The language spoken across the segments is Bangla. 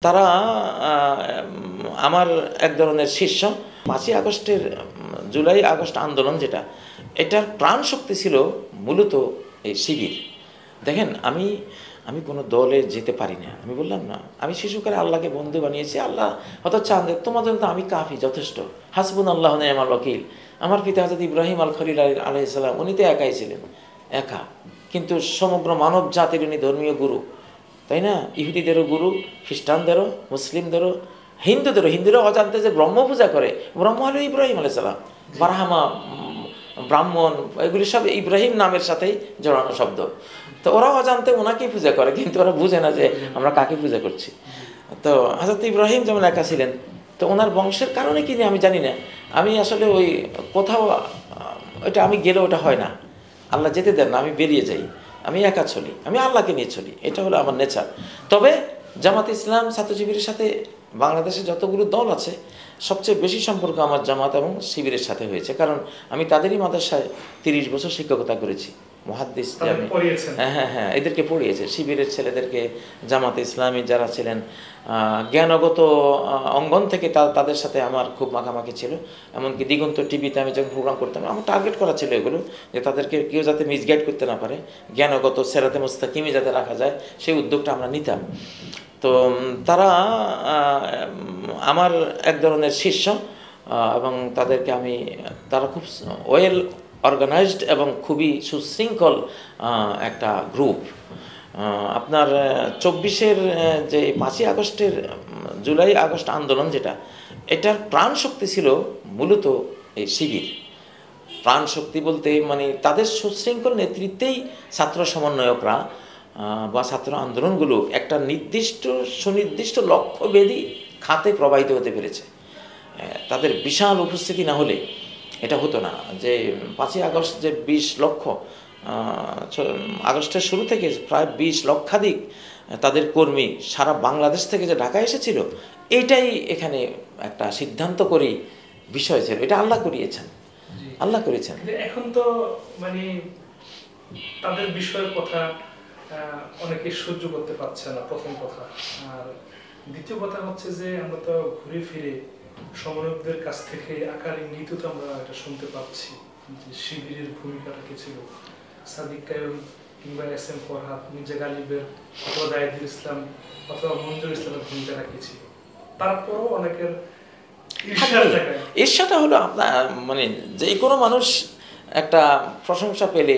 তারা আমার এক ধরনের শিষ্য। ৫ই আগস্টের জুলাই আগস্ট আন্দোলন যেটা, এটার প্রাণ শক্তি ছিল মূলত এই শিবির। দেখেন, আমি কোনো দলে যেতে পারি না। আমি বললাম না, আমি শিশুকালে আল্লাহকে বন্ধু বানিয়েছি। আল্লাহ হয়তো চান যে তোমাদের তো আমি কাফি, যথেষ্ট, হাসবুন আল্লাহ নি'মাল ওয়াকিল। আমার পিতা হযরত ইব্রাহিম আল খলিল আলাইহিস সালাম, উনি তো একাই ছিলেন, একা, কিন্তু সমগ্র মানব জাতির উনি ধর্মীয় গুরু, তাই না? ইহুদিদেরও গুরু, খ্রিস্টানদেরও, মুসলিমদেরও, হিন্দুরাও অজান্তে যে ব্রহ্ম পূজা করে, ব্রহ্ম হলো ইব্রাহিম আলাইহিস সালাম। বারহামা, ব্রাহ্মণ, এগুলি সব ইব্রাহিম নামের সাথেই জড়ানো শব্দ। তো ওরাও অজান্তে ওনাকেই পূজা করে, কিন্তু ওরা বুঝে না যে আমরা কাকে পূজা করছি। তো হযরত ইব্রাহিম যেমন একা ছিলেন, তো ওনার বংশের কারণে কি আমি জানি না। আমি আসলে ওই কোথাও, ওটা আমি গেলে ওটা হয় না, আল্লাহ যেতে দেন না, আমি বেরিয়ে যাই, আমি একা চলি, আমি আল্লাহকে নিয়ে চলি, এটা হলো আমার নেচার। তবে জামাত ইসলাম ছাত্র শিবিরের সাথে বাংলাদেশে যতগুলো দল আছে, সবচেয়ে বেশি সম্পর্ক আমার জামাত এবং শিবিরের সাথে হয়েছে, কারণ আমি তাদেরই মাদ্রাসায় 30 বছর শিক্ষকতা করেছি। মুহাদ্দিস, হ্যাঁ, এদেরকে পড়িয়েছে, শিবিরের ছেলেদেরকে। জামাতে ইসলামী যারা ছিলেন জ্ঞানগত অঙ্গন থেকে তাদের সাথে আমার খুব মাখামাখি ছিল। এমনকি দিগন্ত টিভিতে আমি যখন প্রোগ্রাম করতাম, আমার টার্গেট করা ছিল এগুলো, যে তাদেরকে কেউ যাতে মিসগাইড করতে না পারে, জ্ঞানগত সেরাতে মুস্তাকিমে যাতে রাখা যায়, সেই উদ্যোগটা আমরা নিতাম। তো তারা আমার এক ধরনের শিষ্য, এবং তারা খুব ওয়েল অর্গানাইজড এবং খুবই সুশৃঙ্খল একটা গ্রুপ। আপনার 24-এর যে 5ই আগস্টের জুলাই আগস্ট আন্দোলন যেটা, এটার প্রাণ শক্তি ছিল মূলত এই শিবির। প্রাণ শক্তি বলতে মানে তাদের সুশৃঙ্খল নেতৃত্বেই ছাত্র সমন্বয়করা বা ছাত্র আন্দোলনগুলো একটা সুনির্দিষ্ট লক্ষ্যভেদী খাতে প্রবাহিত হতে পেরেছে। তাদের বিশাল উপস্থিতি না হলে এটা হতো না। যে 5ই আগস্ট যে 20 লক্ষ, আগস্টের শুরু থেকে প্রায় 20 লক্ষাধিক তাদের কর্মী সারা বাংলাদেশ থেকে যে ঢাকা এসেছিল, এইটাই এখানে একটা সিদ্ধান্ত করেই বিষয় ছিল। এটা আল্লাহ করিয়েছেন, আল্লাহ করেছেন। এখন তো মানে তাদের বিষয়ের কথা অনেকে সহ্য করতে পারছে না, প্রথম কথা। আর দ্বিতীয় কথা হচ্ছে যে আমরা তো ঘুরে ফিরে সমন্বয়কদের কাছ থেকে আকার ইঙ্গিত তো আমরা এটা শুনতে পাচ্ছি যে শিবিরের ভূমিকাটা কি ছিল। সাদিক কায়ুম কিংবা SM ফরহাদ, মির্জা গালিবের অথবা জাহিদুল ইসলাম অথবা মঞ্জুর ইসলামের ভূমিকাটা কি ছিল। তারপরও অনেকের ঈর্ষাটা হলো আপনার, মানে যে কোনো মানুষ একটা প্রশংসা পেলে,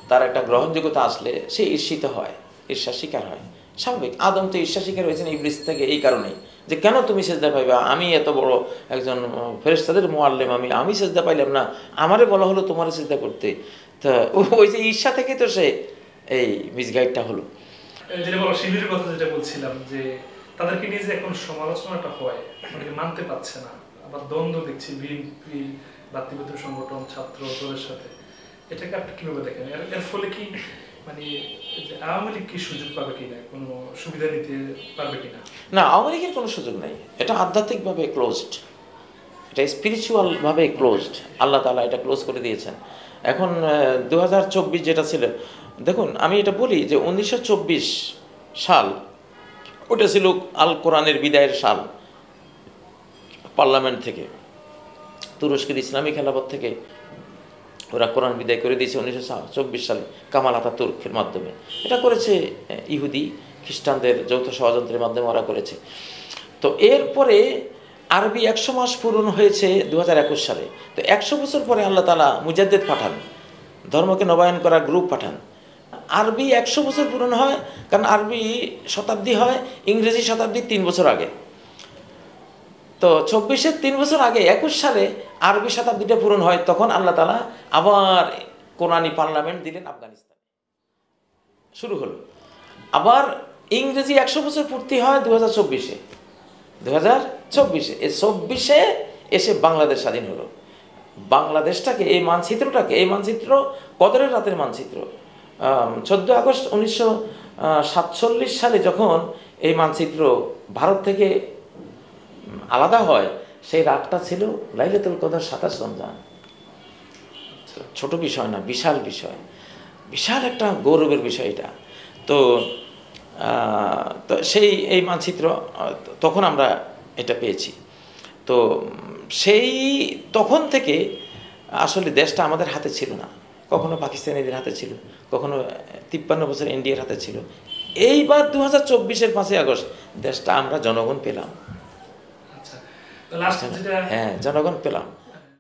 তার একটা গ্রহণযোগ্যতা আসলে সে ঈর্ষিত হয়, ঈর্ষার শিকার হয়, স্বাভাবিক। আদম তো ঈর্ষা শিকার হয়েছেন ইবলিস থেকে এই কারণেই, যে কেন তুমি সেজদা পাইবা, আমি এত বড় একজন ফেরেশতাদের মুআল্লিম, আমি সেজদা পাইলাম না, আমারে বলা হলো তোমারে সেজদা করতে। তো ওই যে ঈর্ষা থেকে তো সে এই মিসগাইডটা হলো। যেটা বলো শিবিরের কথা যেটা বলছিলাম, যে তাদেরকে নিয়ে যে এখন সমালোচনাটা হয়, অনেকে মানতে পারছে না। আবার দ্বন্দ্ব দেখছি বিএনপি, জাতীয়তাবাদী সংগঠন, ছাত্র দলের সাথে। এটাকে আপনি কিভাবে দেখেন? এর ফলে কি মানে আওয়ামী লীগ কি সুযোগ পাবে কিনা, কোনো সুবিধা নিতে পারবে কিনা? না, আওয়ামী লীগের কোনো সুযোগ নাই। এটা আধ্যাত্মিকভাবে ক্লোজড, এটা স্পিরিচুয়ালভাবে ক্লোজড। আল্লাহ তাআলা এটা ক্লোজ করে দিয়েছেন। এখন 2024 যেটা ছিল, দেখুন আমি এটা বলি যে 1924 সাল ওটা ছিল আল কোরআনের বিদায়ের সাল। পার্লামেন্ট থেকে, তুরস্কের ইসলামী খেলাফত থেকে ওরা কোরআন বিদায় করে দিয়েছে 1924 সালে কামাল আতাতুর্কের মাধ্যমে। এটা করেছে ইহুদি খ্রিস্টানদের যৌথ ষড়যন্ত্রের মাধ্যমে ওরা করেছে। তো এরপরে আরবি 100 মাস পূরণ হয়েছে 2021 সালে। তো 100 বছর পরে আল্লাহ তাআলা মুজাদ্দিদ পাঠান, ধর্মকে নবায়ন করা গ্রুপ পাঠান। আরবি 100 বছর পূরণ হয়, কারণ আরবি শতাব্দী হয় ইংরেজি শতাব্দীর 3 বছর আগে। তো 24-এর 3 বছর আগে 21 সালে আরবি শতাব্দীটা পূরণ হয়, তখন আল্লাহ তাআলা আবার কোরআনী পার্লামেন্ট দিলেন আফগানিস্তানে, শুরু হলো। আবার ইংরেজি 100 বছর পূর্তি হয় 2024-এ। 2024-এ এই 24-এ এসে বাংলাদেশ স্বাধীন হলো। বাংলাদেশটাকে, এই মানচিত্র কদরের রাতের মানচিত্র। 14 আগস্ট 1947 সালে যখন এই মানচিত্র ভারত থেকে আলাদা হয়, সেই রাতটা ছিল লাইলাতুল কদর 27 রমজান। ছোট বিষয় না, বিশাল বিষয়, বিশাল একটা গৌরবের বিষয় এটা। তো তো সেই এই মানচিত্র তখন আমরা এটা পেয়েছি। তো সেই তখন থেকে আসলে দেশটা আমাদের হাতে ছিল না, কখনো পাকিস্তানিদের হাতে ছিল, কখনো 53 বছর ইন্ডিয়ার হাতে ছিল। এইবার 2024-এর 5ই আগস্ট দেশটা আমরা জনগণ পেলাম। আচ্ছা, লাস্ট যেটা হ্যাঁ, জনগণ পেলাম।